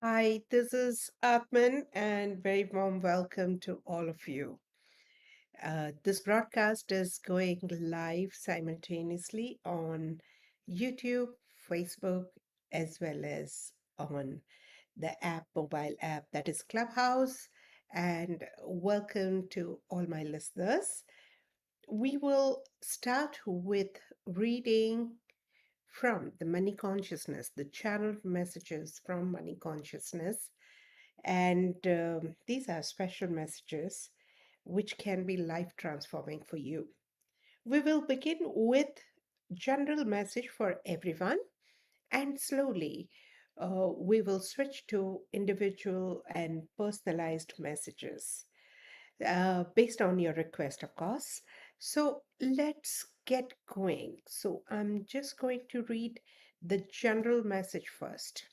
Hi, this is Aatmn, and very warm welcome to all of you. This broadcast is going live simultaneously on YouTube, Facebook, as well as on the mobile app that is Clubhouse. And welcome to all my listeners. We will start with reading from the Money Consciousness, the channeled messages from Money Consciousness. And these are special messages which can be life transforming for you. We will begin with general message for everyone, and slowly we will switch to individual and personalized messages based on your request, of course. So let's get going. So I'm just going to read the general message first.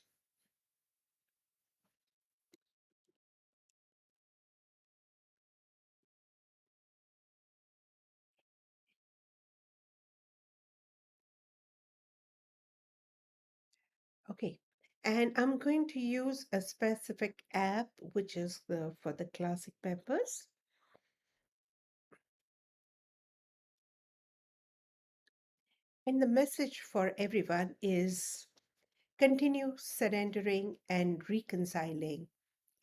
Okay. And I'm going to use a specific app, which is for the classic members. And the message for everyone is continue surrendering and reconciling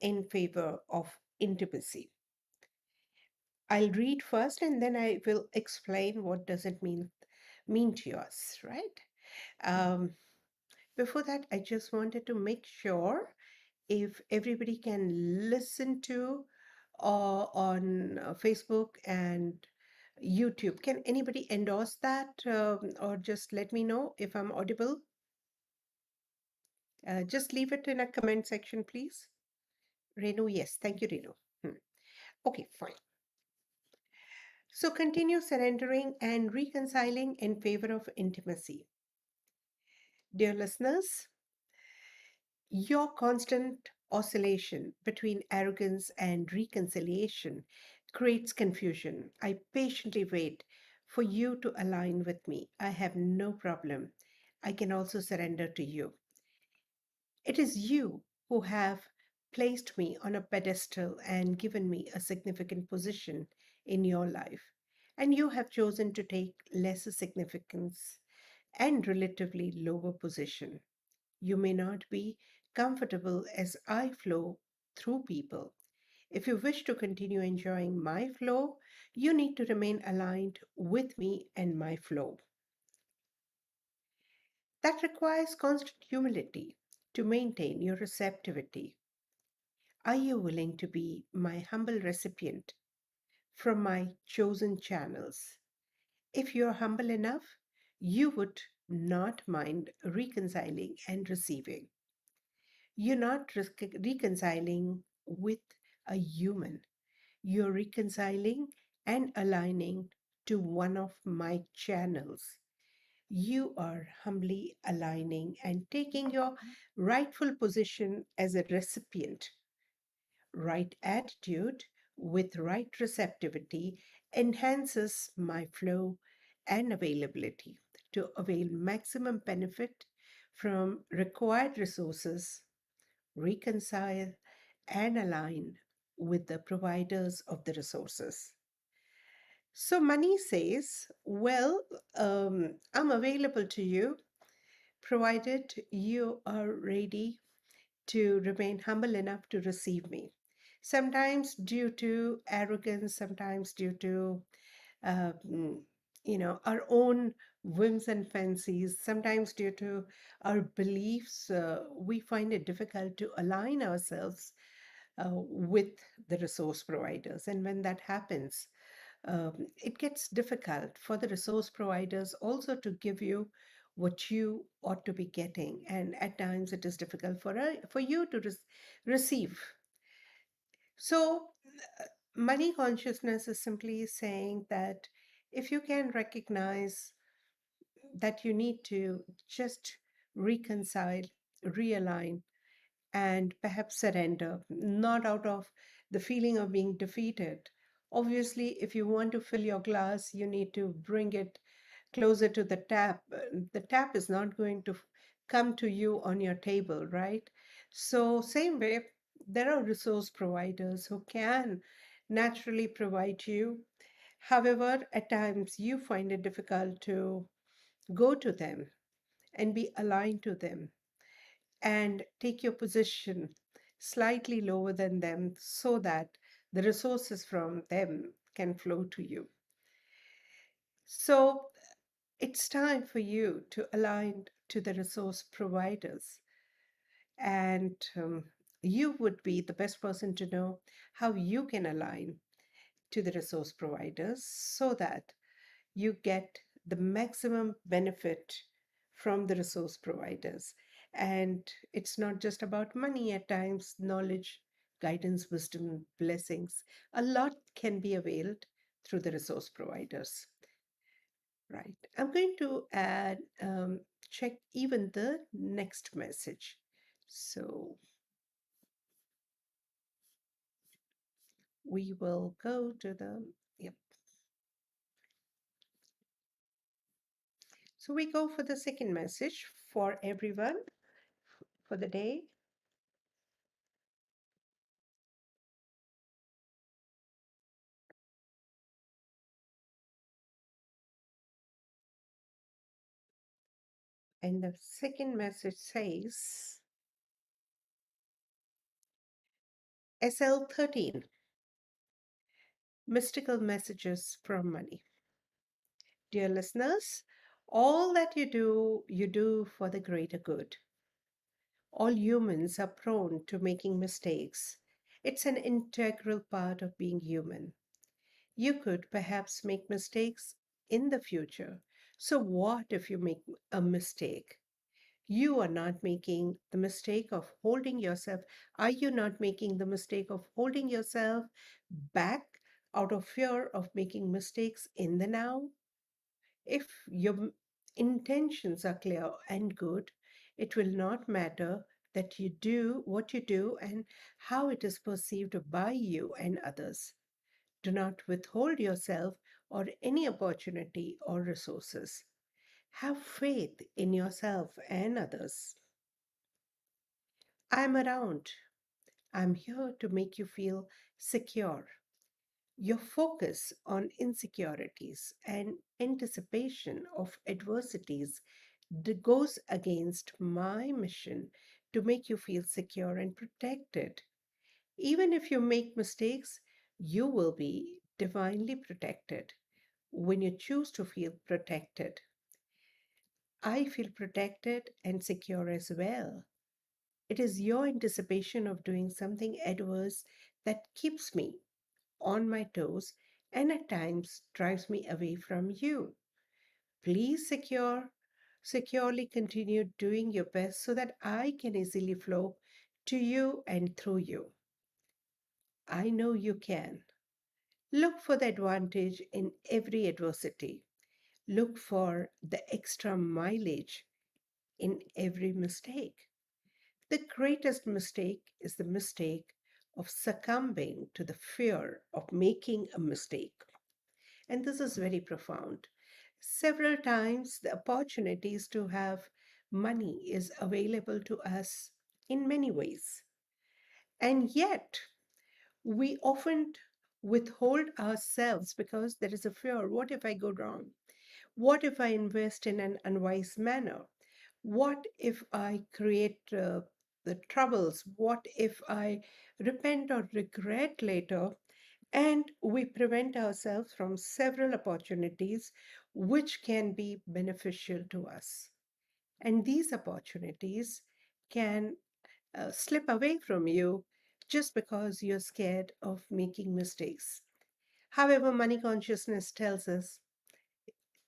in favor of intimacy. I'll read first and then I will explain what does it mean to us, right? Um, Before that, I just wanted to make sure if everybody can listen to on Facebook and YouTube. Can anybody endorse that or just let me know if I'm audible? Just leave it in a comment section, please. Renu, yes. Thank you, Renu. Okay, fine. So continue surrendering and reconciling in favor of intimacy. Dear listeners, your constant oscillation between arrogance and reconciliation creates confusion. I patiently wait for you to align with me. I have no problem. I can also surrender to you. It is you who have placed me on a pedestal and given me a significant position in your life. And you have chosen to take lesser significance and relatively lower position. You may not be comfortable as I flow through people. If you wish to continue enjoying my flow, you need to remain aligned with me and my flow. That requires constant humility to maintain your receptivity. Are you willing to be my humble recipient from my chosen channels? If you're humble enough, you would not mind reconciling and receiving. You're not reconciling with a human. You're reconciling and aligning to one of my channels. You are humbly aligning and taking your rightful position as a recipient. Right attitude with right receptivity enhances my flow and availability to avail maximum benefit from required resources, reconcile, and align with the providers of the resources. So money says, well, I'm available to you provided you are ready to remain humble enough to receive me. Sometimes due to arrogance, sometimes due to uh, mm, our own whims and fancies, sometimes due to our beliefs, we find it difficult to align ourselves with the resource providers. And when that happens, it gets difficult for the resource providers also to give you what you ought to be getting. And at times it is difficult for you to receive. So, money consciousness is simply saying that if you can recognize that you need to just reconcile, realign, and perhaps surrender, not out of the feeling of being defeated. Obviously, if you want to fill your glass, you need to bring it closer to the tap. The tap is not going to come to you on your table, right? So, same way, there are resource providers who can naturally provide you. However, at times you find it difficult to go to them and be aligned to them and take your position slightly lower than them so that the resources from them can flow to you. So, it's time for you to align to the resource providers, and you would be the best person to know how you can align to the resource providers so that you get the maximum benefit from the resource providers. And it's not just about money, at times, knowledge, guidance, wisdom, blessings. A lot can be availed through the resource providers. Right. I'm going to check even the next message. So we will go to the, yep. So we go for the second message for everyone for the day. And the second message says SL13, mystical messages from money. Dear listeners, all that you do for the greater good. All humans are prone to making mistakes. It's an integral part of being human. You could perhaps make mistakes in the future. So, what if you make a mistake? You are not making the mistake of holding yourself. Are you not making the mistake of holding yourself back out of fear of making mistakes in the now? If your intentions are clear and good, it will not matter that you do what you do and how it is perceived by you and others. Do not withhold yourself or any opportunity or resources. Have faith in yourself and others. I'm around. I'm here to make you feel secure. Your focus on insecurities and anticipation of adversities goes against my mission to make you feel secure and protected. Even if you make mistakes, you will be divinely protected when you choose to feel protected. I feel protected and secure as well. It is your anticipation of doing something adverse that keeps me on my toes and at times drives me away from you. Please securely continue doing your best so that I can easily flow to you and through you. I know you can. Look for the advantage in every adversity. Look for the extra mileage in every mistake. The greatest mistake is the mistake of succumbing to the fear of making a mistake. And this is very profound. Several times, the opportunities to have money is available to us in many ways. And yet, we often withhold ourselves because there is a fear. What if I go wrong? What if I invest in an unwise manner? What if I create the troubles? What if I repent or regret later? And we prevent ourselves from several opportunities which can be beneficial to us. And these opportunities can slip away from you just because you're scared of making mistakes. However, money consciousness tells us,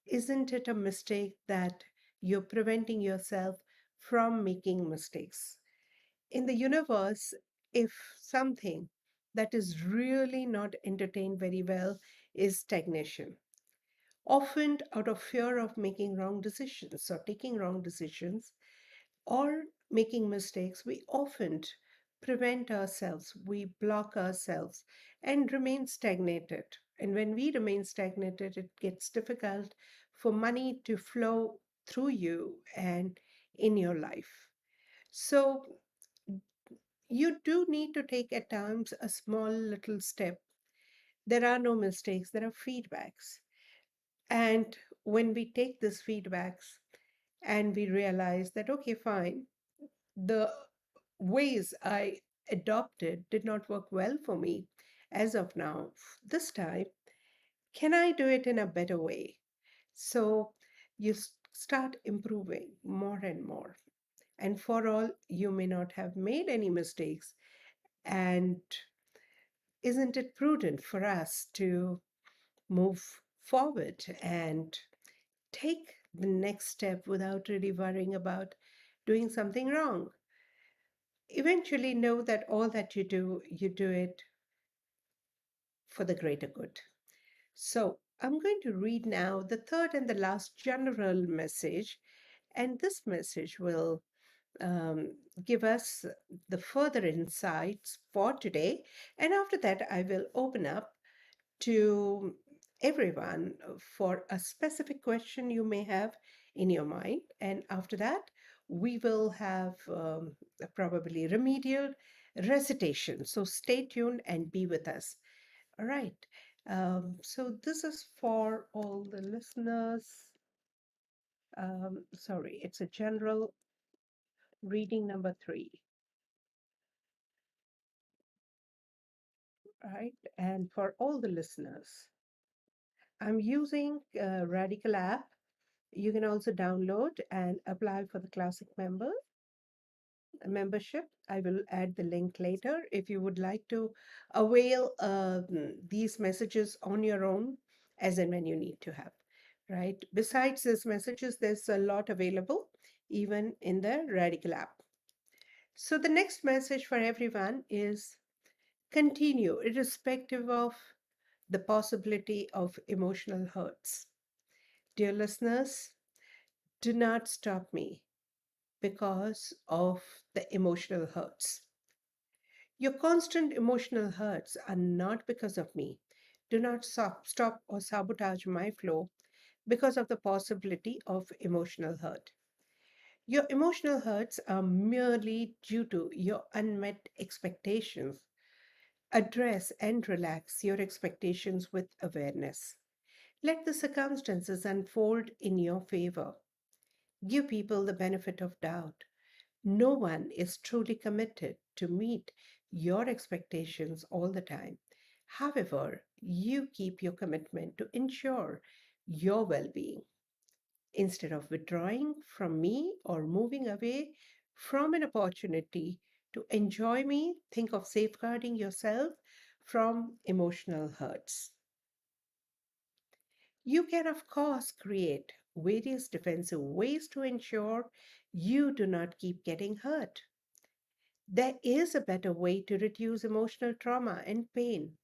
isn't it a mistake that you're preventing yourself from making mistakes? In the universe, if something that is really not entertained very well is stagnation, often out of fear of making wrong decisions or taking wrong decisions or making mistakes, we often prevent ourselves, we block ourselves and remain stagnated. And when we remain stagnated, it gets difficult for money to flow through you and in your life. So You do need to take at times a small little step. There are no mistakes, there are feedbacks. And when we take these feedbacks and we realize that, okay, fine, the ways I adopted did not work well for me as of now, this time, can I do it in a better way? So you start improving more and more. And for all, you may not have made any mistakes. And isn't it prudent for us to move forward and take the next step without really worrying about doing something wrong? Eventually, know that all that you do it for the greater good. So, I'm going to read now the third and the last general message, and this message will give us the further insights for today. And after that, I will open up to everyone for a specific question you may have in your mind. And after that, we will have probably remedial recitation. So stay tuned and be with us. All right. So this is for all the listeners. Sorry, it's a general reading number three, right? And for all the listeners, I'm using Radical app. You can also download and apply for the Classic membership. I will add the link later if you would like to avail these messages on your own as and when you need to have. Right. Besides these messages, there's a lot available even in the Radical app. So the next message for everyone is continue irrespective of the possibility of emotional hurts. Dear listeners, do not stop me because of the emotional hurts. Your constant emotional hurts are not because of me. Do not stop or sabotage my flow because of the possibility of emotional hurt. Your emotional hurts are merely due to your unmet expectations. Address and relax your expectations with awareness. Let the circumstances unfold in your favor. Give people the benefit of doubt. No one is truly committed to meet your expectations all the time. However, you keep your commitment to ensure your well being. Instead of withdrawing from me or moving away from an opportunity to enjoy me, think of safeguarding yourself from emotional hurts. You can, of course, create various defensive ways to ensure you do not keep getting hurt. There is a better way to reduce emotional trauma and pain.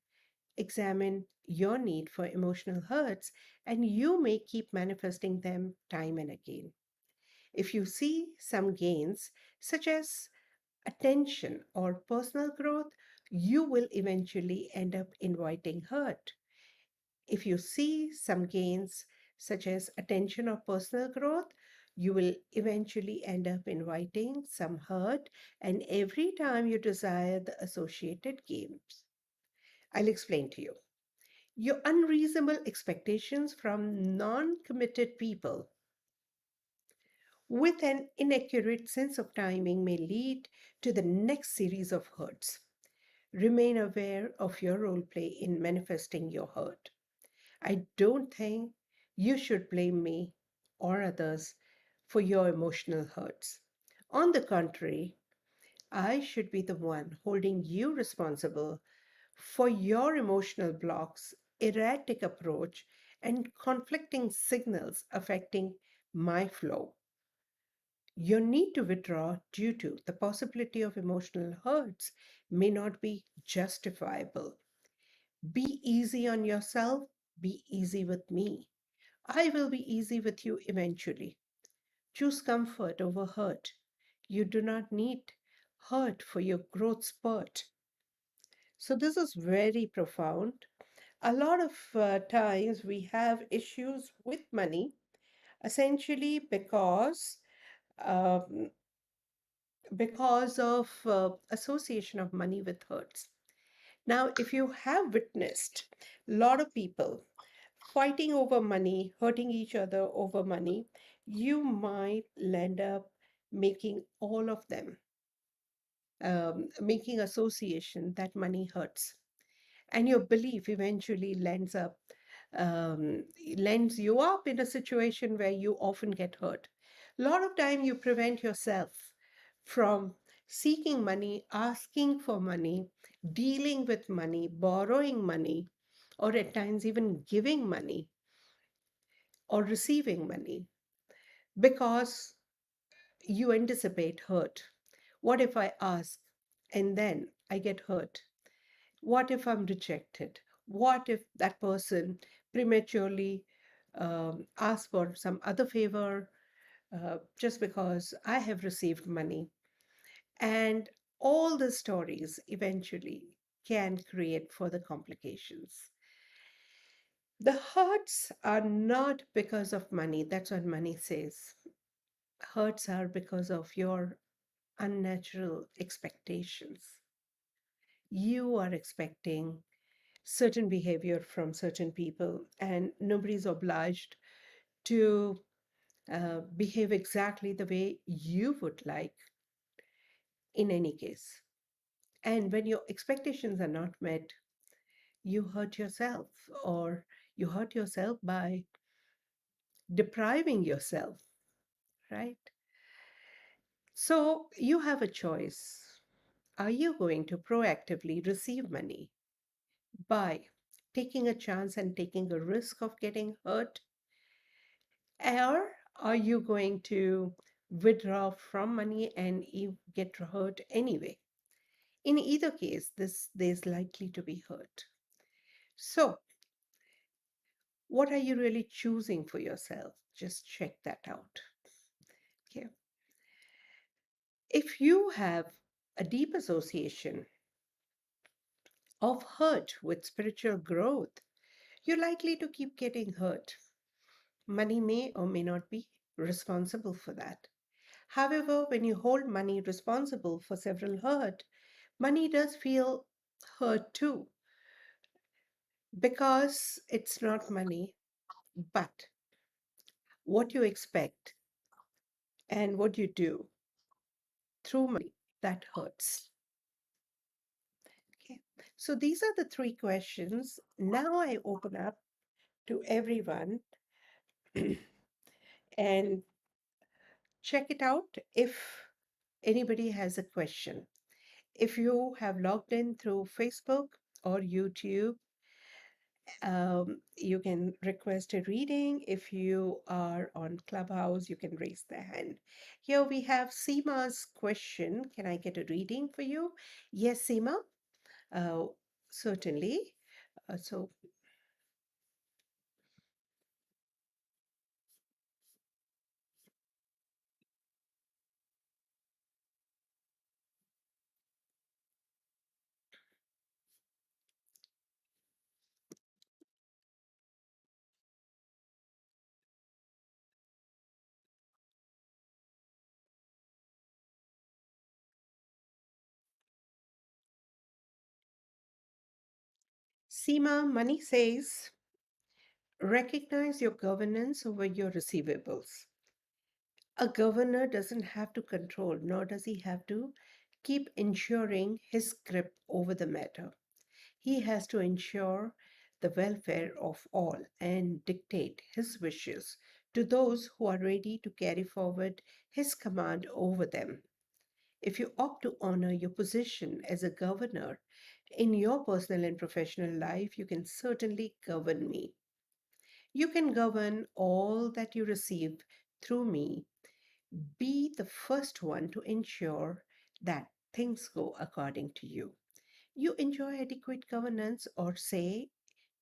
Examine your need for emotional hurts, and you may keep manifesting them time and again. If you see some gains, such as attention or personal growth, you will eventually end up inviting hurt. If you see some gains, such as attention or personal growth, you will eventually end up inviting some hurt, and every time you desire the associated gains. I'll explain to you. Your unreasonable expectations from non committed people with an inaccurate sense of timing may lead to the next series of hurts. Remain aware of your role play in manifesting your hurt. I don't think you should blame me or others for your emotional hurts. On the contrary, I should be the one holding you responsible for your emotional blocks, erratic approach, and conflicting signals affecting my flow. Your need to withdraw due to the possibility of emotional hurts may not be justifiable. Be easy on yourself, be easy with me. I will be easy with you eventually. Choose comfort over hurt. You do not need hurt for your growth spurt. So, this is very profound. A lot of times we have issues with money essentially because um, because of association of money with hurts. Now, if you have witnessed a lot of people fighting over money, hurting each other over money, you might end up making all of them making association that money hurts, and your belief eventually um, lends you up in a situation where you often get hurt. A lot of time you prevent yourself from seeking money, asking for money, dealing with money, borrowing money, or at times even giving money or receiving money because you anticipate hurt. What if I ask and then I get hurt? What if I'm rejected? What if that person prematurely asks for some other favor just because I have received money? And all the stories eventually can create further complications. The hurts are not because of money. That's what money says. Hurts are because of your unnatural expectations. You are expecting certain behavior from certain people, and nobody's obliged to behave exactly the way you would like in any case. And when your expectations are not met, you hurt yourself, or you hurt yourself by depriving yourself, right? So you have a choice. Are you going to proactively receive money by taking a chance and taking a risk of getting hurt? Or are you going to withdraw from money and you get hurt anyway? In either case, this there's likely to be hurt. So, what are you really choosing for yourself? Just check that out. Okay. If you have a deep association of hurt with spiritual growth, you're likely to keep getting hurt. Money may or may not be responsible for that. However, when you hold money responsible for several hurt, money does feel hurt too, because it's not money, but what you expect and what you do through money that hurts. Okay. So these are the three questions. Now I open up to everyone and check it out if anybody has a question. If you have logged in through Facebook or YouTube, you can request a reading. If you are on Clubhouse, you can raise the hand. Here we have Seema's question. Can I get a reading for you? Yes, Seema, uh, certainly. So, Seema, money says, recognize your governance over your receivables. A governor doesn't have to control, nor does he have to keep ensuring his grip over the matter. He has to ensure the welfare of all and dictate his wishes to those who are ready to carry forward his command over them. If you opt to honor your position as a governor in your personal and professional life, you can certainly govern me. You can govern all that you receive through me. Be the first one to ensure that things go according to you. You enjoy adequate governance or say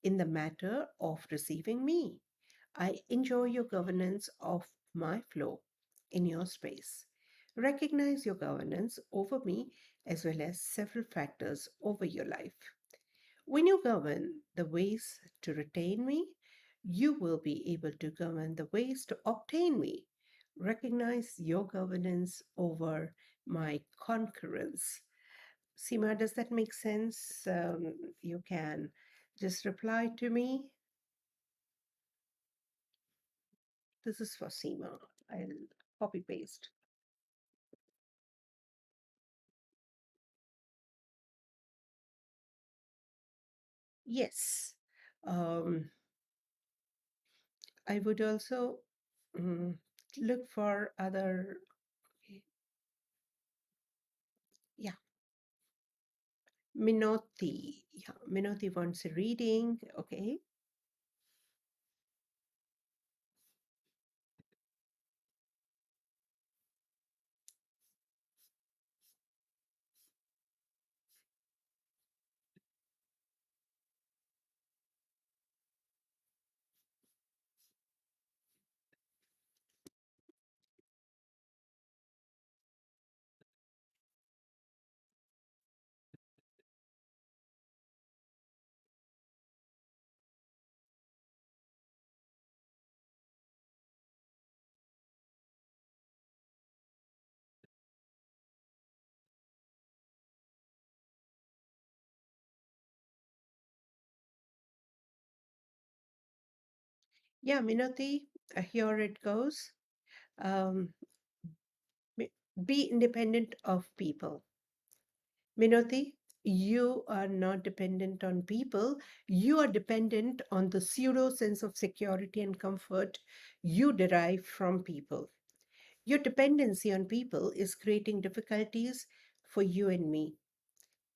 in the matter of receiving me. I enjoy your governance of my flow in your space. Recognize your governance over me as well as several factors over your life. When you govern the ways to retain me, you will be able to govern the ways to obtain me. Recognize your governance over my concurrence. Seema, does that make sense? You can just reply to me. This is for Seema. I'll copy paste. Yes. Um, I would also mm, look for other. Yeah, Minoti. Yeah, Minoti wants a reading. Okay. Yeah, Minoti, here it goes. Um, be be independent of people. Minoti, you are not dependent on people. You are dependent on the pseudo sense of security and comfort you derive from people. Your dependency on people is creating difficulties for you and me.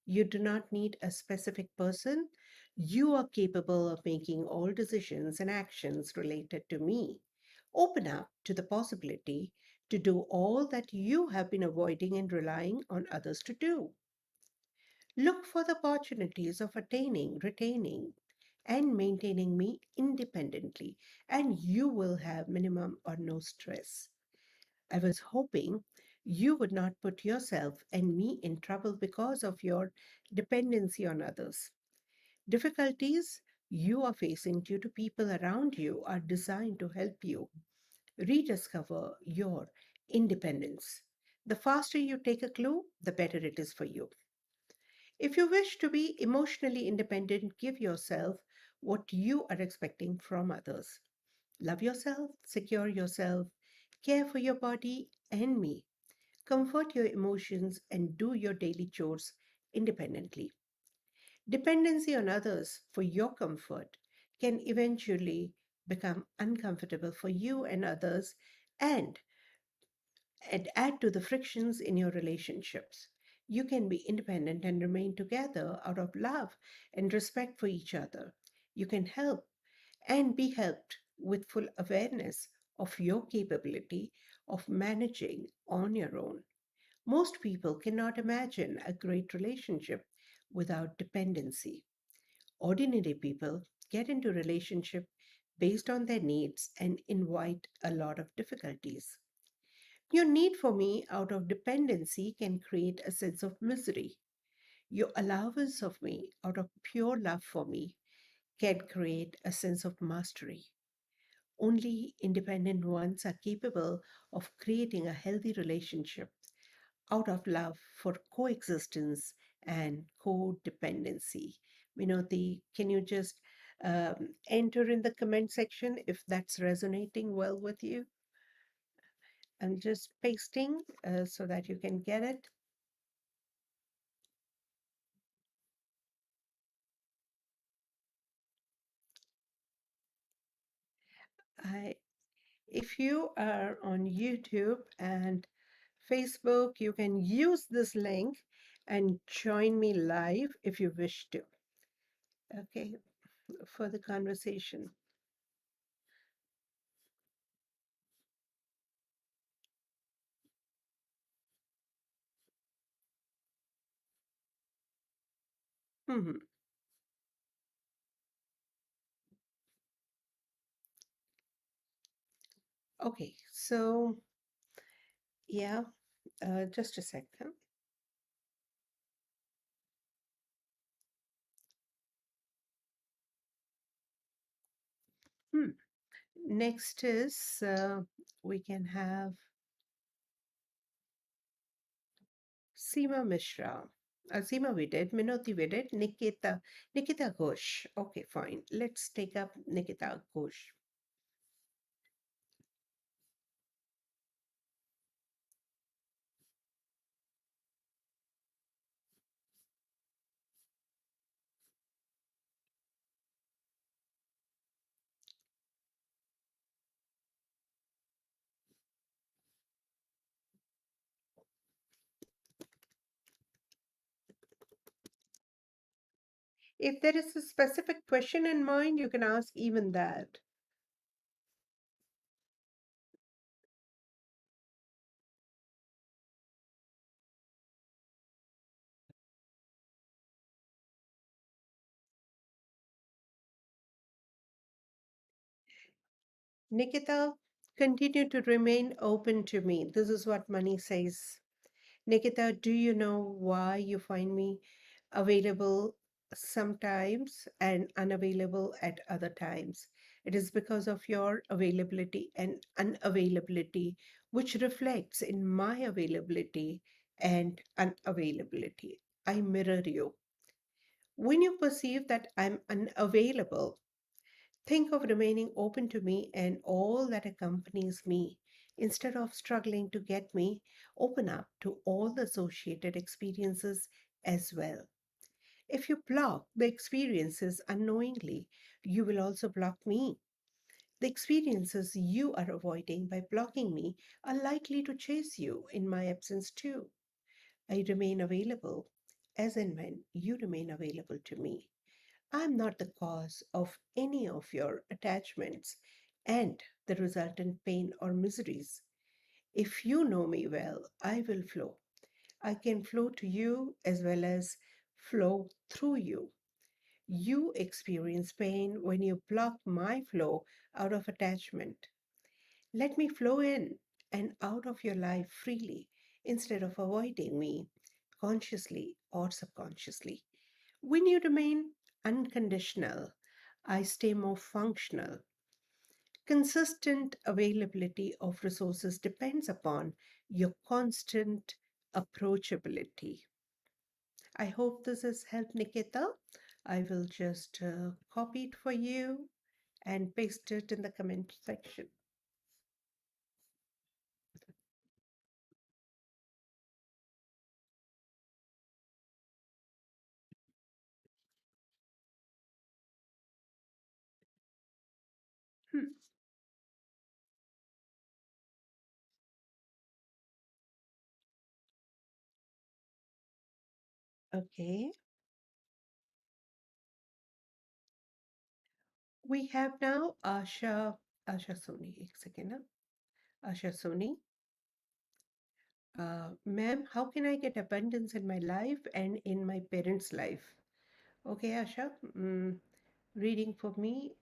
You do not need a specific person. You are capable of making all decisions and actions related to me. Open up to the possibility to do all that you have been avoiding and relying on others to do. Look for the opportunities of attaining, retaining, and maintaining me independently, and you will have minimum or no stress. I was hoping you would not put yourself and me in trouble because of your dependency on others. Difficulties you are facing due to people around you are designed to help you rediscover your independence. The faster you take a clue, the better it is for you. If you wish to be emotionally independent, give yourself what you are expecting from others. Love yourself, secure yourself, care for your body and me, comfort your emotions, and do your daily chores independently. Dependency on others for your comfort can eventually become uncomfortable for you and others and add to the frictions in your relationships. You can be independent and remain together out of love and respect for each other. You can help and be helped with full awareness of your capability of managing on your own. Most people cannot imagine a great relationship without dependency. Ordinary people get into relationship based on their needs and invite a lot of difficulties. Your need for me out of dependency can create a sense of misery. Your allowance of me out of pure love for me can create a sense of mastery. Only independent ones are capable of creating a healthy relationship out of love for coexistence and codependency. Vinoti, can you just enter in the comment section if that's resonating well with you? I'm just pasting so that you can get it. I, if you are on YouTube and Facebook, you can use this link and join me live if you wish to. Okay, for the conversation. Mhm. Okay, so yeah, just a second. Hmm. Next is we can have Seema Mishra. Seema we did, Minoti we did, Nikita Ghosh. Okay, fine. Let's take up Nikita Ghosh. If there is a specific question in mind, you can ask even that. Nikita, continue to remain open to me. This is what money says. Nikita, do you know why you find me available sometimes and unavailable at other times? It is because of your availability and unavailability, which reflects in my availability and unavailability. I mirror you. When you perceive that I'm unavailable, think of remaining open to me and all that accompanies me. Instead of struggling to get me, open up to all the associated experiences as well. If you block the experiences unknowingly, you will also block me. The experiences you are avoiding by blocking me are likely to chase you in my absence too. I remain available as and when you remain available to me. I'm not the cause of any of your attachments and the resultant pain or miseries. If you know me well, I will flow. I can flow to you as well as flow through you. You experience pain when you block my flow out of attachment. Let me flow in and out of your life freely instead of avoiding me, consciously or subconsciously. When you remain unconditional, I stay more functional. Consistent availability of resources depends upon your constant approachability. I hope this has helped, Nikita. I will just copy it for you and paste it in the comment section. Hmm. Okay, we have now Asha Soni. एक second, ना. Asha Soni. Ma'am, how can I get abundance in my life and in my parents' life? Okay, Asha, reading for me.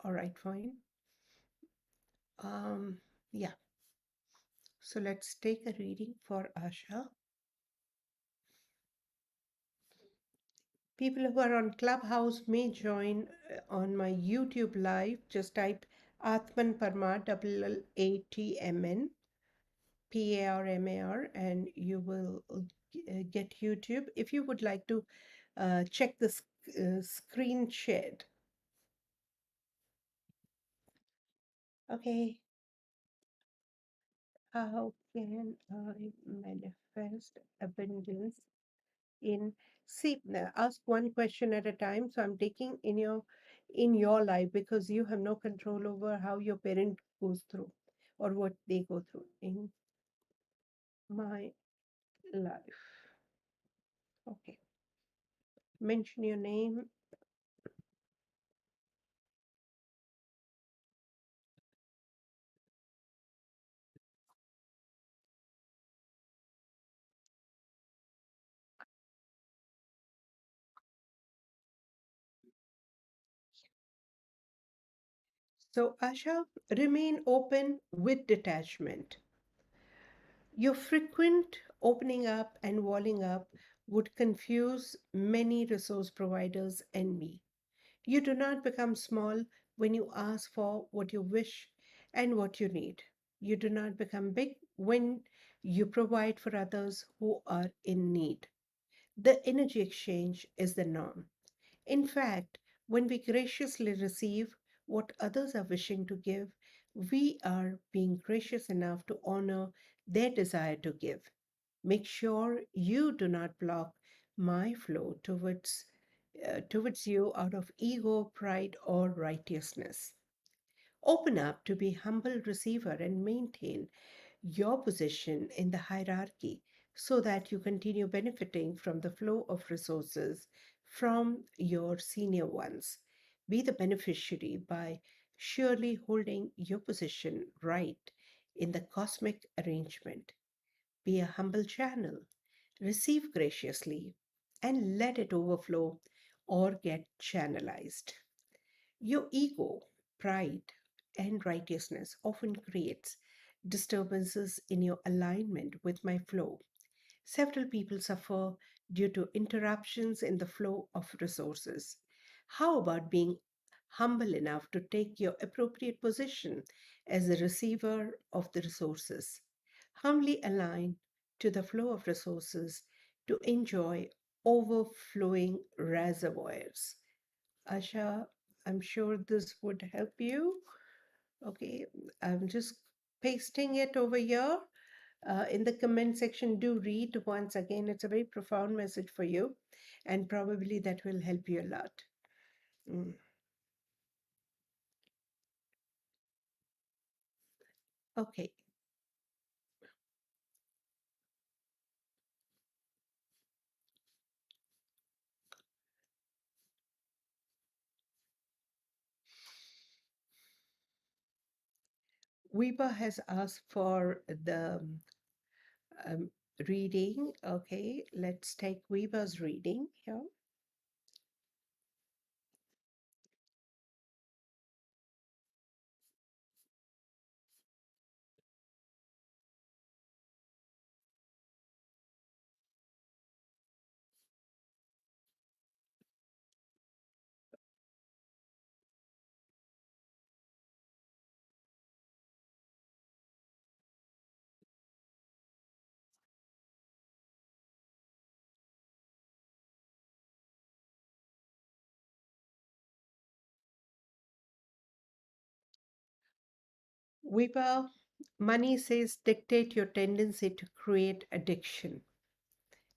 All right, fine. Um, yeah, so let's take a reading for Asha. People who are on Clubhouse may join on my YouTube live. Just type Aatmn Parmar, AATMN, PARMAR, and you will get YouTube. If you would like to check the screen shared. Okay, how can I manifest abundance in see now, ask one question at a time. So I'm taking in your life because you have no control over how your parent goes through or what they go through in my life. Okay. Mention your name. So Asha, remain open with detachment. Your frequent opening up and walling up would confuse many resource providers and me. You do not become small, when you ask for what you wish and what you need. You do not become big when you provide for others who are in need. The energy exchange is the norm. In fact, when we graciously receive what others are wishing to give, we are being gracious enough to honor their desire to give. Make sure you do not block my flow towards you out of ego, pride, or righteousness. Open up to be humble receiver and maintain your position in the hierarchy so that you continue benefiting from the flow of resources from your senior ones. Be the beneficiary by surely holding your position right in the cosmic arrangement. Be a humble channel, receive graciously, and let it overflow or get channelized. Your ego, pride, and righteousness often creates disturbances in your alignment with my flow. Several people suffer due to interruptions in the flow of resources. How about being humble enough to take your appropriate position as the receiver of the resources? Humbly align to the flow of resources to enjoy overflowing reservoirs. Asha, I'm sure this would help you. Okay, I'm just pasting it over here in the comment section. Do read once again. It's a very profound message for you, and probably that will help you a lot. Mm. Okay, Weber has asked for the um, reading. Okay, let's take Weber's reading here. Weber, money says dictate your tendency to create addiction.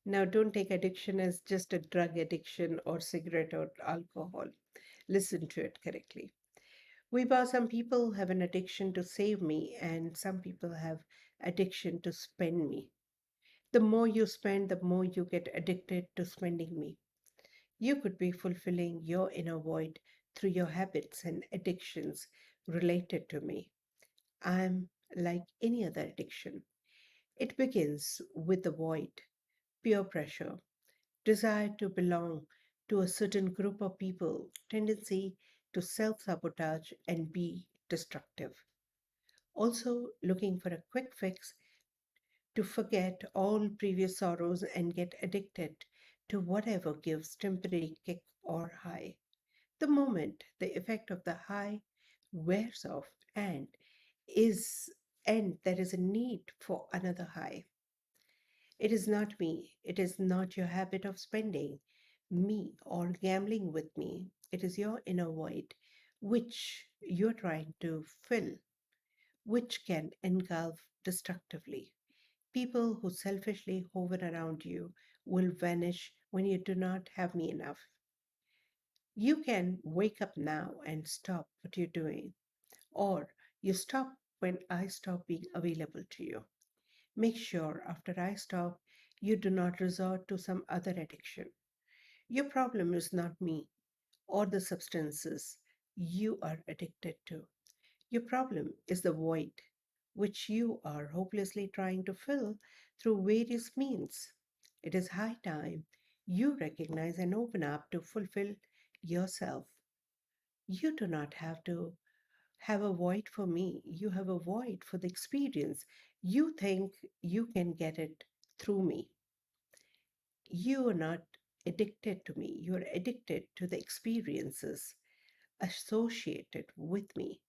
Now, don't take addiction as just a drug addiction or cigarette or alcohol. Listen to it correctly. Weeba, some people have an addiction to save me, and some people have addiction to spend me. The more you spend, the more you get addicted to spending me. You could be fulfilling your inner void through your habits and addictions related to me. I'm like any other addiction. It begins with the void, peer pressure, desire to belong to a certain group of people, tendency to self sabotage and be destructive. Also, looking for a quick fix to forget all previous sorrows and get addicted to whatever gives temporary kick or high. The moment the effect of the high wears off is and there is a need for another high. It is not me. It is not your habit of spending me or gambling with me. It is your inner void, which you're trying to fill, which can engulf destructively. People who selfishly hover around you will vanish when you do not have me enough. You can wake up now and stop what you're doing, or you stop when I stop being available to you. Make sure after I stop, you do not resort to some other addiction. Your problem is not me or the substances you are addicted to. Your problem is the void which you are hopelessly trying to fill through various means. It is high time you recognize and open up to fulfill yourself. You do not have to have a void for me. You have a void for the experience. You think you can get it through me. You are not addicted to me. You're addicted to the experiences. associated with me.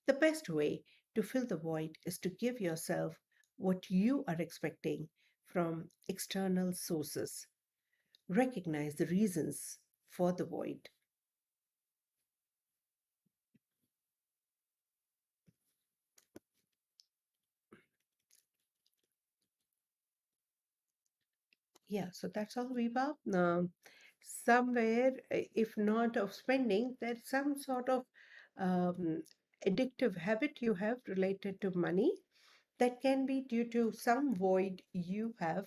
The best way to fill the void is to give yourself what you are expecting from external sources. Recognize the reasons for the void. Yeah, so that's all we about. Somewhere, if not of spending, there's some sort of um, addictive habit you have related to money that can be due to some void you have.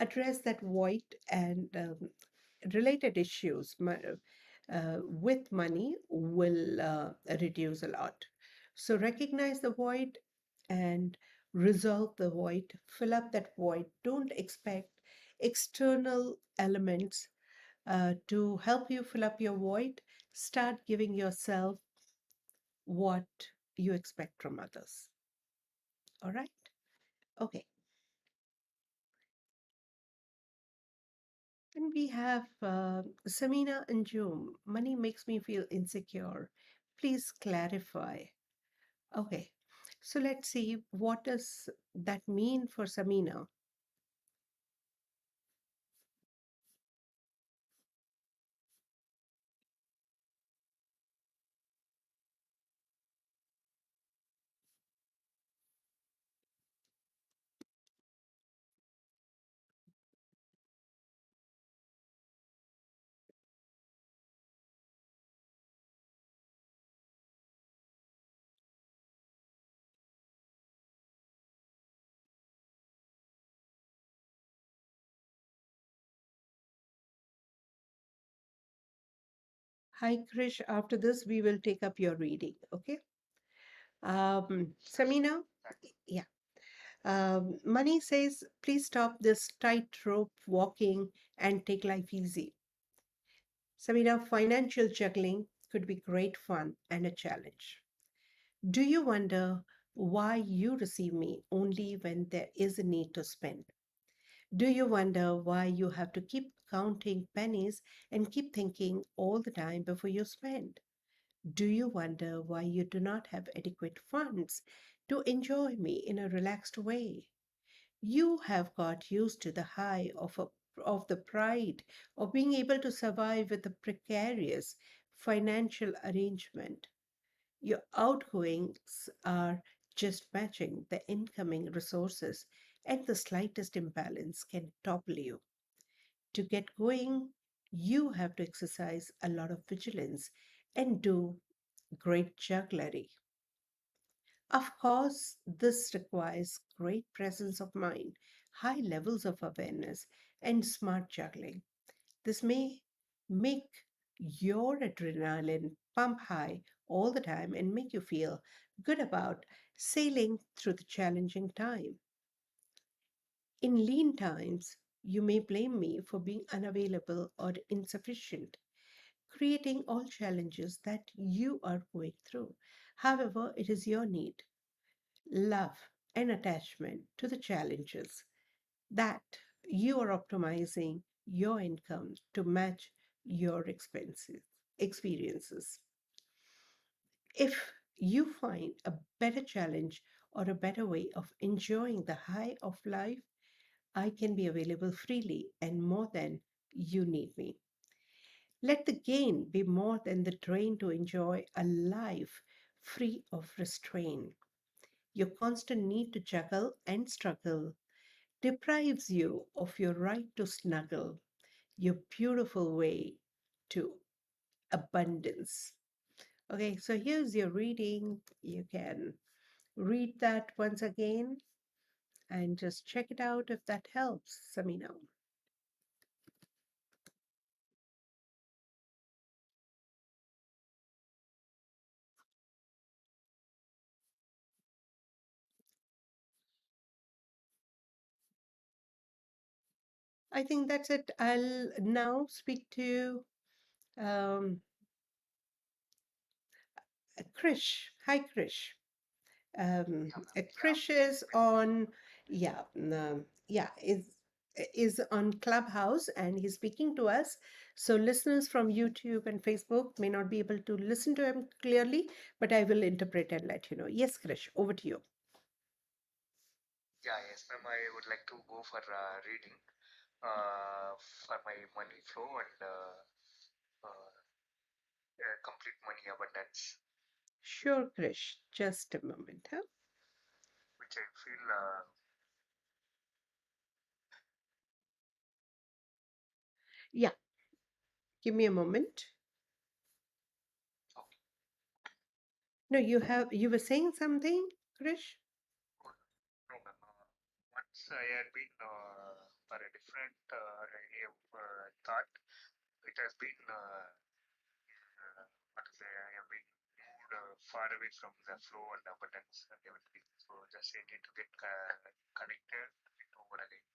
Address that void and related issues with money will reduce a lot. So recognize the void and resolve the void, fill up that void. Don't expect external elements to help you fill up your void. Start giving yourself what you expect from others. All right? Okay. And we have Samina and Joom. Money makes me feel insecure. Please clarify. Okay. So let's see what does that mean for Samina. Hi, Krish. After this, we will take up your reading. Okay. Samina, yeah. Money says, please stop this tightrope walking and take life easy. Samina, financial juggling could be great fun and a challenge. Do you wonder why you receive me only when there is a need to spend? Do you wonder why you have to keep counting pennies and keep thinking all the time before you spend? Do you wonder why you do not have adequate funds to enjoy me in a relaxed way? You have got used to the high of the pride of being able to survive with a precarious financial arrangement. Your outgoings are just matching the incoming resources, and the slightest imbalance can topple you. To get going, you have to exercise a lot of vigilance and do great jugglery. Of course, this requires great presence of mind, high levels of awareness, and smart juggling. This may make your adrenaline pump high all the time and make you feel good about sailing through the challenging time. In lean times, you may blame me for being unavailable or insufficient, creating all challenges that you are going through. However, it is your need, love, and attachment to the challenges that you are optimizing your income to match your expenses experiences. If you find a better challenge or a better way of enjoying the high of life, I can be available freely and more than you need me. Let the gain be more than the drain to enjoy a life free of restraint. Your constant need to juggle and struggle deprives you of your right to snuggle, your beautiful way to abundance. Okay, so here's your reading. You can read that once again and just check it out if that helps, Samina. I think that's it. I'll now speak to um, Krish. Hi, Krish. Krish is on, yeah, yeah, is is on Clubhouse and he's speaking to us. So listeners from YouTube and Facebook may not be able to listen to him clearly, but I will interpret and let you know. Yes, Krish, over to you. Yeah, yes, ma'am. I would like to go for reading for my money flow and complete money abundance, Sure, Krish. Just a moment, huh? which I feel Yeah, give me a moment. okay. No, you were saying something, Krish? Good. No, ma'am. Once I had been for a different area of thought, it has been what to say. I have been moved far away from the flow and abundance and everything. So just I need to get connected it over again.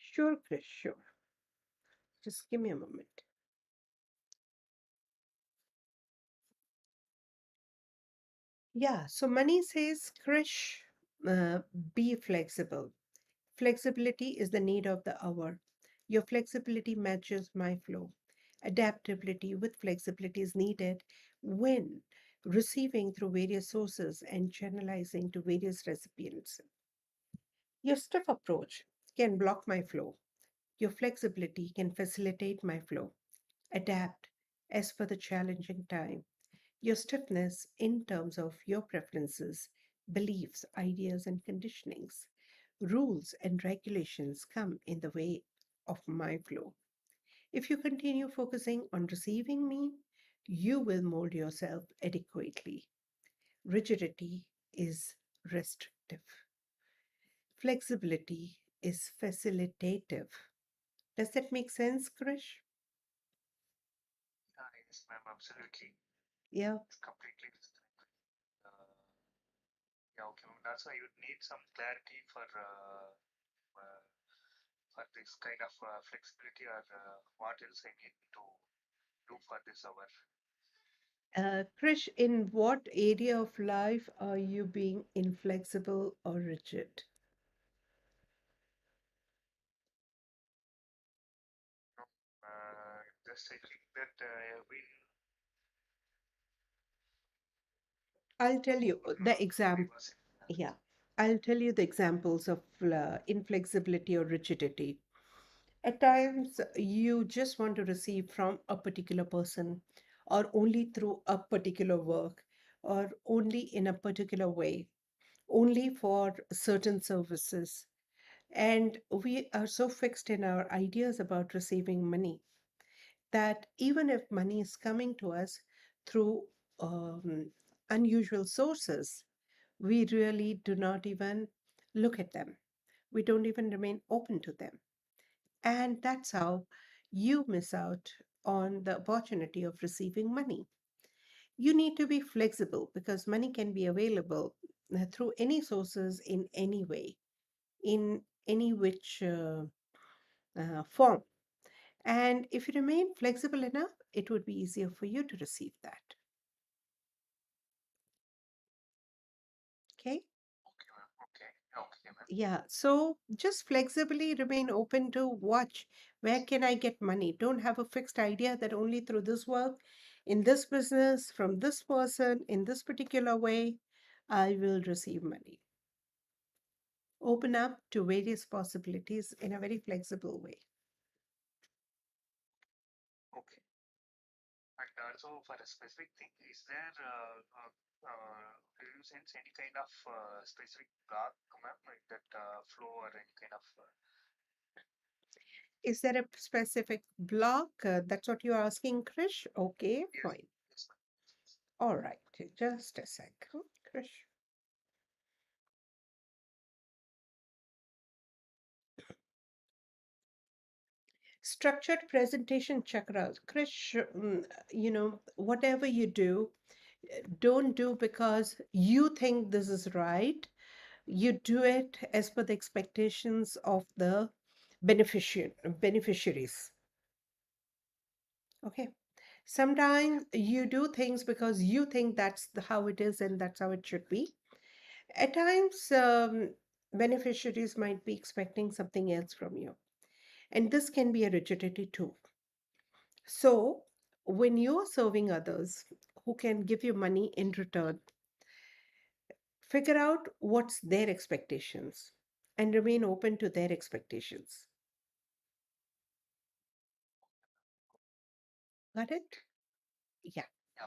Sure, Krish, sure. Just give me a moment. Yeah, so Money says, Krish, uh, be flexible. Flexibility is the need of the hour. Your flexibility matches my flow. Adaptability with flexibility is needed when receiving through various sources and channelizing to various recipients. Your stiff approach can block my flow. Your flexibility can facilitate my flow. Adapt as per the challenging time. Your stiffness in terms of your preferences, beliefs, ideas, and conditionings, rules, and regulations come in the way of my flow. If you continue focusing on receiving me, you will mold yourself adequately. Rigidity is restrictive, flexibility is facilitative. Does that make sense, Krish? Yes, ma'am. Absolutely. Yeah. It's completely disconnected. Yeah, okay. And also, I would need some clarity uh, for this kind of flexibility, or what else I need to do for this hour. Krish, in what area of life are you being inflexible or rigid? No, just I think that I have been I'll tell you the example. reversing. Yeah, I'll tell you the examples of inflexibility or rigidity. At times, you just want to receive from a particular person, or only through a particular work, or only in a particular way, only for certain services. And we are so fixed in our ideas about receiving money that even if money is coming to us through um, unusual sources, we really do not even look at them. We don't even remain open to them. And that's how you miss out on the opportunity of receiving money. You need to be flexible because money can be available through any sources in any way, in any which form. And if you remain flexible enough, it would be easier for you to receive that. Okay. Okay, ma'am. Okay, okay, ma'am. Yeah. So just flexibly remain open to watch where can I get money. Don't have a fixed idea that only through this work, in this business, from this person, in this particular way, I will receive money. Open up to various possibilities in a very flexible way. Okay. And also for a specific thing, is there do you sense any kind of specific block, ma'am, like that flow or any kind of Is there a specific block? That's what you're asking, Krish? Okay, yes, fine. yes, ma'am. All right, just a second, Krish. Structured presentation chakras. Krish, whatever you do, don't do because you think this is right. You do it as per the expectations of the beneficiaries. Okay. Sometimes you do things because you think that's how it is and that's how it should be. At times, beneficiaries might be expecting something else from you. And this can be a rigidity too. So, when you're serving others who can give you money in return, figure out what's their expectations and remain open to their expectations. Got it? Yeah. Yeah.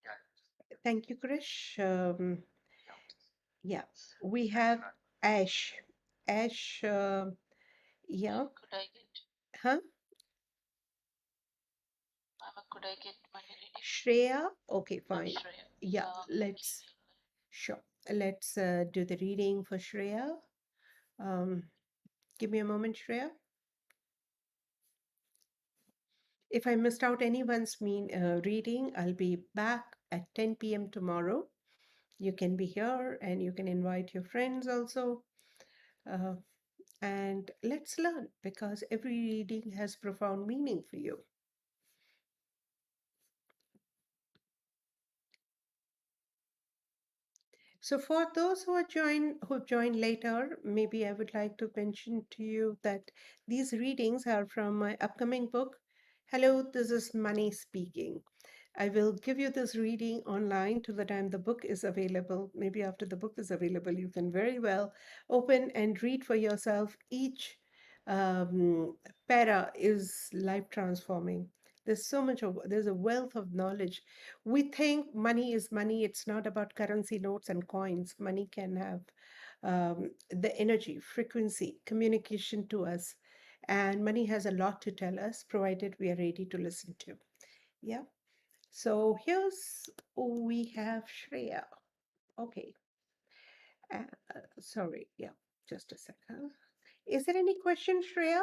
Yeah. Thank you, Krish. Yeah. Yeah, we Thanks a have lot. Ash. Ash, yeah, Could I get, huh? Mama, could I get money reading? Shreya? Okay, Oh, fine. Shreya. Yeah, Yeah, okay. let's, sure. Let's do the reading for Shreya. Um, Give me a moment, Shreya. If I missed out anyone's reading, I'll be back at 10 p.m. tomorrow. You can be here and you can invite your friends also. Uh, and let's learn because every reading has profound meaning for you. So for those who join later, maybe I would like to mention to you that these readings are from my upcoming book. Hello, this is Money Speaking. I will give you this reading online till the time the book is available. Maybe after the book is available, you can very well open and read for yourself. Each um, para is life transforming. There's a wealth of knowledge. We think money is money. It's not about currency notes and coins. Money can have the energy, frequency, communication to us. And money has a lot to tell us, provided we are ready to listen to. Yeah. So here's we have Shreya. Okay. Sorry. Yeah. Just a second. Is there any question, Shreya?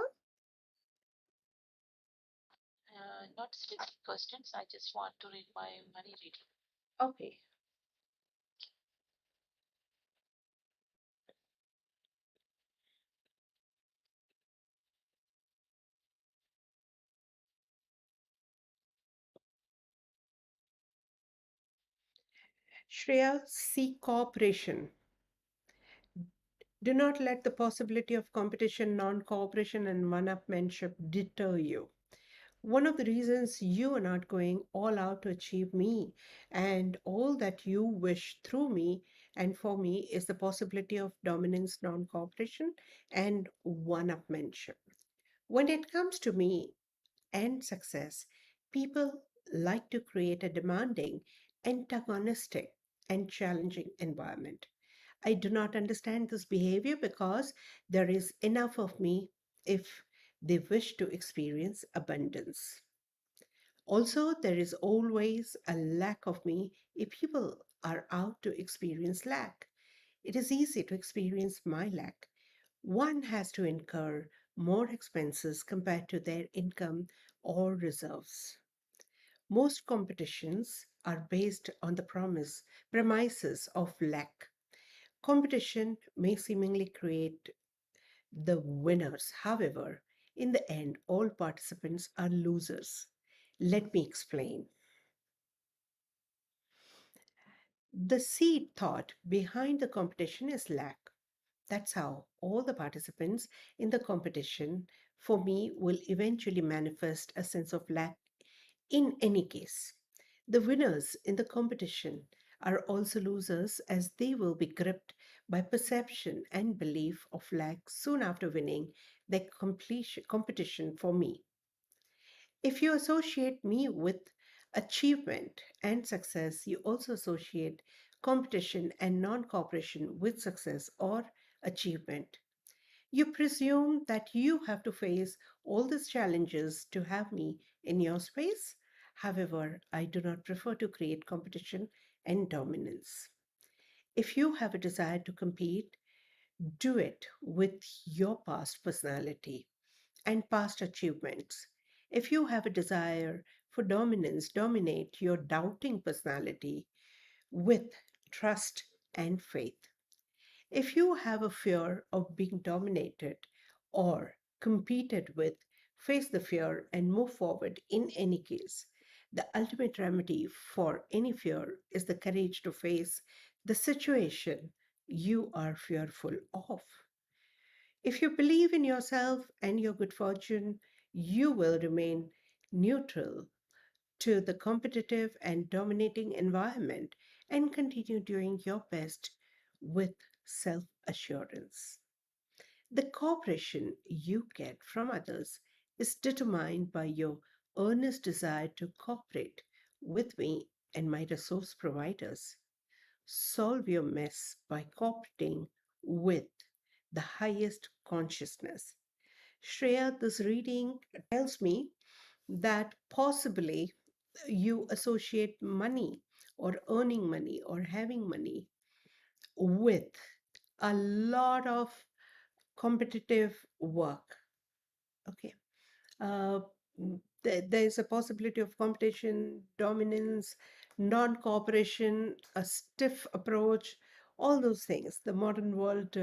Not specific questions. I just want to read my money reading. Okay. Shreya, seek cooperation. Do not let the possibility of competition, non cooperation, and one upmanship deter you. One of the reasons you are not going all out to achieve me and all that you wish through me and for me is the possibility of dominance, non cooperation, and one upmanship. When it comes to me and success, people like to create a demanding, antagonistic, and challenging environment. I do not understand this behavior because there is enough of me if they wish to experience abundance. Also, there is always a lack of me if people are out to experience lack. It is easy to experience my lack. One has to incur more expenses compared to their income or reserves. Most competitions are based on the premises of lack. Competition may seemingly create the winners. However, in the end, all participants are losers. Let me explain. The seed thought behind the competition is lack. That's how all the participants in the competition, for me, will eventually manifest a sense of lack in any case. The winners in the competition are also losers as they will be gripped by perception and belief of lack soon after winning their competition for me. If you associate me with achievement and success, you also associate competition and non cooperation with success or achievement. You presume that you have to face all these challenges to have me in your space. However, I do not prefer to create competition and dominance. If you have a desire to compete, do it with your past personality and past achievements. If you have a desire for dominance, dominate your doubting personality with trust and faith. If you have a fear of being dominated or competed with, face the fear and move forward in any case. The ultimate remedy for any fear is the courage to face the situation you are fearful of. If you believe in yourself and your good fortune, you will remain neutral to the competitive and dominating environment and continue doing your best with self assurance. The cooperation you get from others is determined by your earnest desire to cooperate with me and my resource providers. Solve your mess by cooperating with the highest consciousness. Shreya, this reading tells me that possibly you associate money or earning money or having money with a lot of competitive work. Okay. Uh, there's a possibility of competition, dominance, non cooperation, a stiff approach, all those things, the modern world,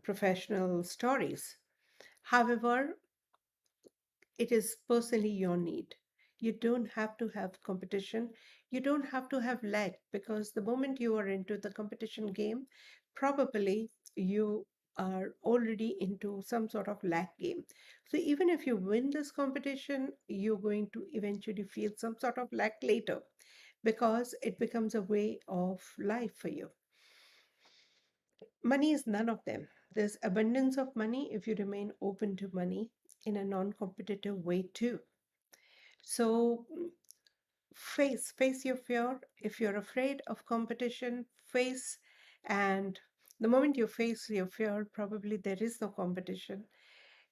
professional stories. However, it is personally your need. You don't have to have competition. You don't have to have lag because the moment you are into the competition game, probably you are already into some sort of lag game. So even if you win this competition, you're going to eventually feel some sort of lag later because it becomes a way of life for you. Money is none of them. There's abundance of money if you remain open to money in a non competitive way, too. So face your fear. If you're afraid of competition, face, and the moment you face your fear, probably there is no competition.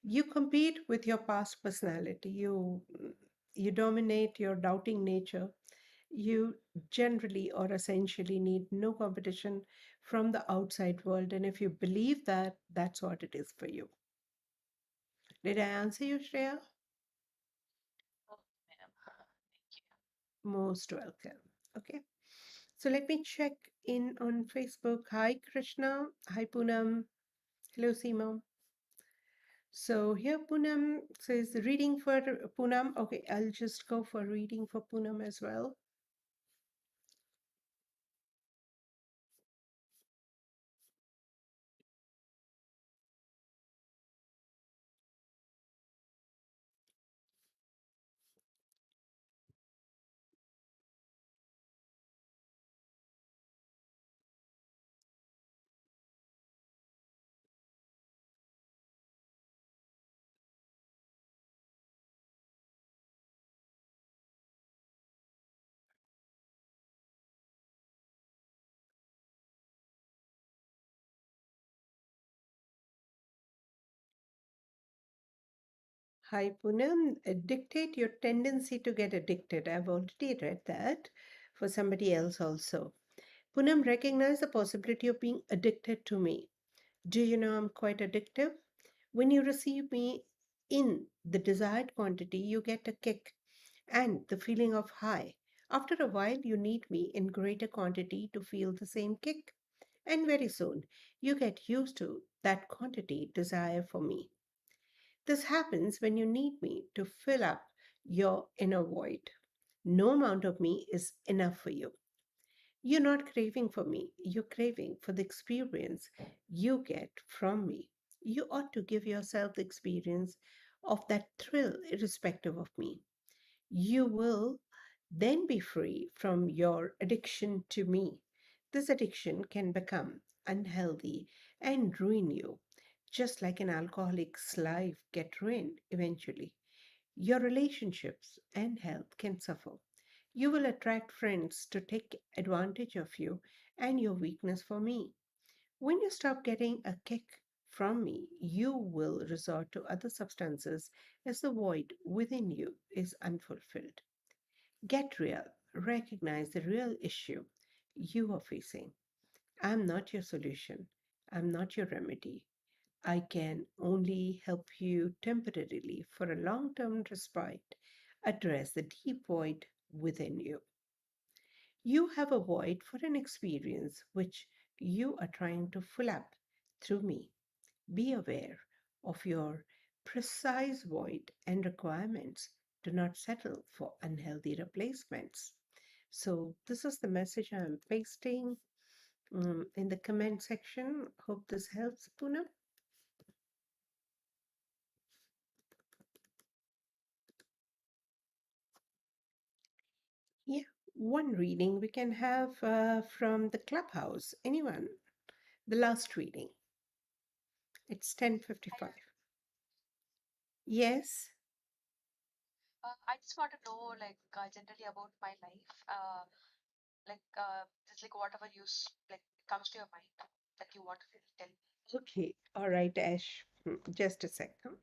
You compete with your past personality. You dominate your doubting nature. You generally or essentially need no competition from the outside world. And if you believe that, that's what it is for you. Did I answer you, Shreya? Okay, madam. Thank you. Most welcome. Okay. So let me check in on Facebook. Hi, Krishna. Hi, Poonam. Hello, Seema. So here Poonam says reading for Poonam. Okay, I'll just go for reading for Poonam as well. Hi, Poonam. Dictate your tendency to get addicted. I've already read that for somebody else also. Poonam, recognize the possibility of being addicted to me. Do you know I'm quite addictive? When you receive me in the desired quantity, you get a kick and the feeling of high. After a while, you need me in greater quantity to feel the same kick. And very soon, you get used to that quantity desire for me. This happens when you need me to fill up your inner void. No amount of me is enough for you. You're not craving for me, you're craving for the experience you get from me. You ought to give yourself the experience of that thrill, irrespective of me. You will then be free from your addiction to me. This addiction can become unhealthy and ruin you, just like an alcoholic's life get ruined eventually. Your relationships and health can suffer. You will attract friends to take advantage of you and your weakness for me. When you stop getting a kick from me, you will resort to other substances as the void within you is unfulfilled. Get real. Recognize the real issue you are facing. I'm not your solution. I'm not your remedy. I can only help you temporarily for a long term respite address the deep void within you. You have a void for an experience which you are trying to fill up through me. Be aware of your precise void and requirements. Do not settle for unhealthy replacements. So, this is the message I'm pasting in the comment section. Hope this helps, Poonam. Yeah, one reading we can have from the clubhouse. Anyone? The last reading. It's I 10:55. Yes. I just want to know, like, generally about my life. Just like whatever like comes to your mind that you want to tell. Okay. All right, Ash. Just a second.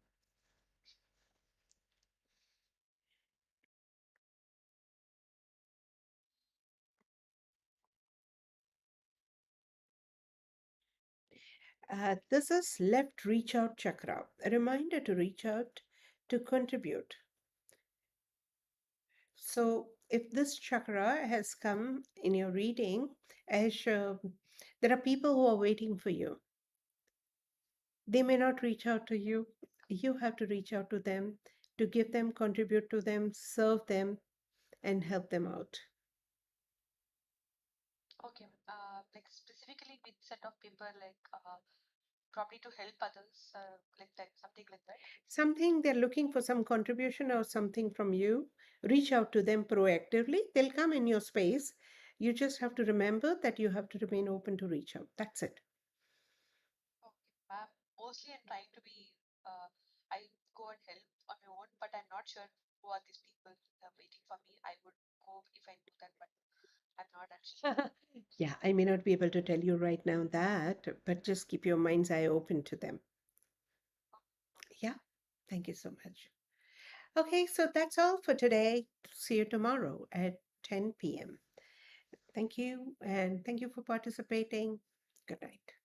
This is left reach out chakra. A reminder to reach out to contribute. So, if this chakra has come in your reading, Ash, there are people who are waiting for you. They may not reach out to you. You have to reach out to them to give them, contribute to them, serve them, and help them out. Okay, like specifically with set of people, like probably to help others, like something like that. Something they're looking for some contribution or something from you, reach out to them proactively. They'll come in your space. You just have to remember that you have to remain open to reach out. That's it. Okay, mostly I'm trying to be. I go and help on my own, but I'm not sure who are these people waiting for me. I would go if I knew that, but I'm not actually. Yeah, I may not be able to tell you right now that, but just keep your mind's eye open to them. Yeah, thank you so much. Okay, so that's all for today. See you tomorrow at 10 p.m. Thank you, and thank you for participating. Good night.